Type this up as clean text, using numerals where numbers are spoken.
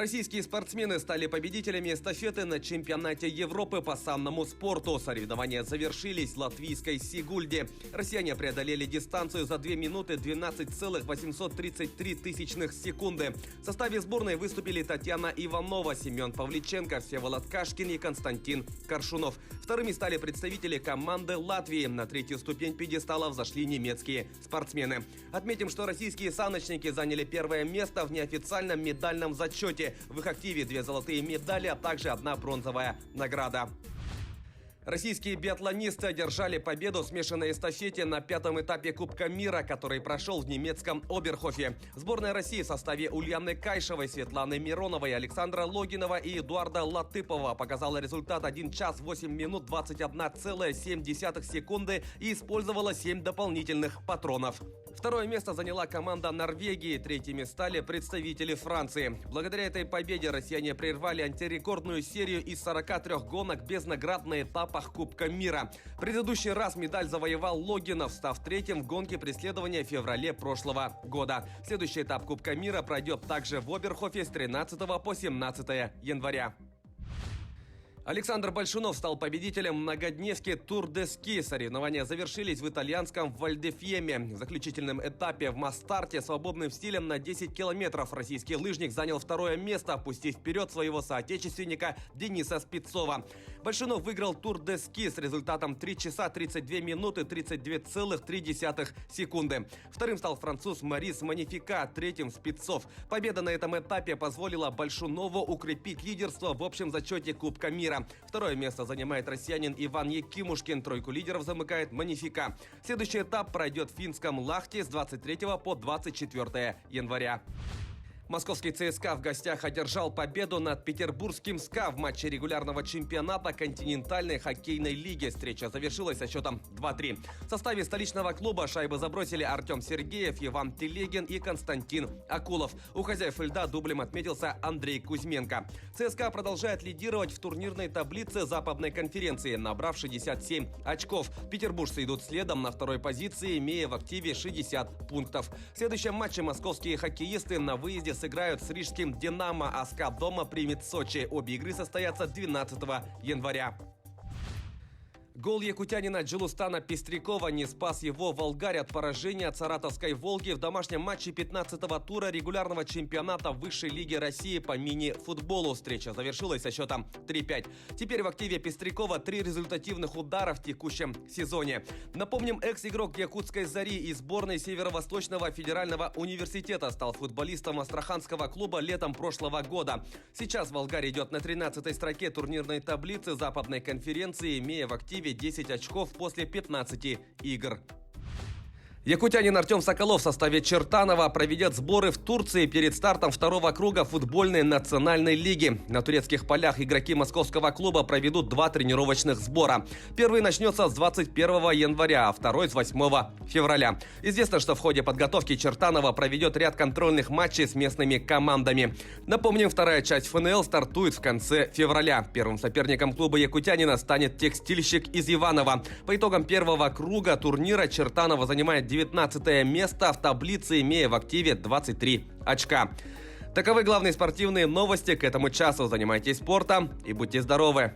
Российские спортсмены стали победителями эстафеты на чемпионате Европы по санному спорту. Соревнования завершились в латвийской Сигульде. Россияне преодолели дистанцию за 2 минуты 12,833 тысячных секунды. В составе сборной выступили Татьяна Иванова, Семен Павличенко, Всеволод Кашкин и Константин Коршунов. Вторыми стали представители команды Латвии. На третью ступень пьедестала взошли немецкие спортсмены. Отметим, что российские саночники заняли первое место в неофициальном медальном зачете. В их активе 2 золотые медали, а также 1 бронзовая награда. Российские биатлонисты одержали победу в смешанной эстафете на 5-м этапе Кубка мира, который прошел в немецком Оберхофе. Сборная России в составе Ульяны Кайшевой, Светланы Мироновой, Александра Логинова и Эдуарда Латыпова показала результат 1 час 8 минут 21,7 секунды и использовала 7 дополнительных патронов. Второе место заняла команда Норвегии, третьими стали представители Франции. Благодаря этой победе россияне прервали антирекордную серию из 43 гонок без наград на этапах Кубка мира. Предыдущий раз медаль завоевал Логинов, став третьим в гонке преследования в феврале прошлого года. Следующий этап Кубка мира пройдет также в Оберхофе с 13 по 17 января. Александр Большунов стал победителем многодневки Тур де Ски. Соревнования завершились в итальянском Вальдефьеме. В заключительном этапе в масс-старте свободным стилем на 10 километров российский лыжник занял второе место, опустив вперед своего соотечественника Дениса Спицова. Большунов выиграл Тур де Ски с результатом 3 часа 32 минуты 32,3 секунды. Вторым стал француз Марис Манифика, третьим Спицов. Победа на этом этапе позволила Большунову укрепить лидерство в общем зачете Кубка мира. Второе место занимает россиянин Иван Якимушкин. Тройку лидеров замыкает Манифика. Следующий этап пройдет в финском Лахте с 23 по 24 января. Московский ЦСКА в гостях одержал победу над петербургским СКА в матче регулярного чемпионата континентальной хоккейной лиги. Встреча завершилась со счетом 2-3. В составе столичного клуба шайбы забросили Артем Сергеев, Иван Телегин и Константин Акулов. У хозяев льда дублем отметился Андрей Кузьменко. ЦСКА продолжает лидировать в турнирной таблице Западной конференции, набрав 67 очков. Петербуржцы идут следом на второй позиции, имея в активе 60 пунктов. В следующем матче московские хоккеисты на выезде сыграют с рижским «Динамо», а СКА дома примет Сочи. Обе игры состоятся 12 января. Гол якутянина Джилустана Пестрякова не спас его «Волгарь» от поражения от саратовской «Волги» в домашнем матче 15-го тура регулярного чемпионата Высшей лиги России по мини-футболу. Встреча завершилась со счетом 3-5. Теперь в активе Пестрякова 3 результативных удара в текущем сезоне. Напомним, экс-игрок якутской «Зари» и сборной Северо-Восточного федерального университета стал футболистом астраханского клуба летом прошлого года. Сейчас «Волгарь» идет на 13-й строке турнирной таблицы Западной конференции, имея в активе 10 очков после 15 игр. Якутянин Артем Соколов в составе Чертанова проведет сборы в Турции перед стартом второго круга футбольной национальной лиги. На турецких полях игроки московского клуба проведут 2 тренировочных сбора. Первый начнется с 21 января, а второй с 8 февраля. Известно, что в ходе подготовки Чертанова проведет ряд контрольных матчей с местными командами. Напомним, вторая часть ФНЛ стартует в конце февраля. Первым соперником клуба якутянина станет текстильщик из Иваново. По итогам первого круга турнира Чертанова занимает 19 место в таблице, имея в активе 23 очка. Таковы главные спортивные новости к этому часу. Занимайтесь спортом и будьте здоровы!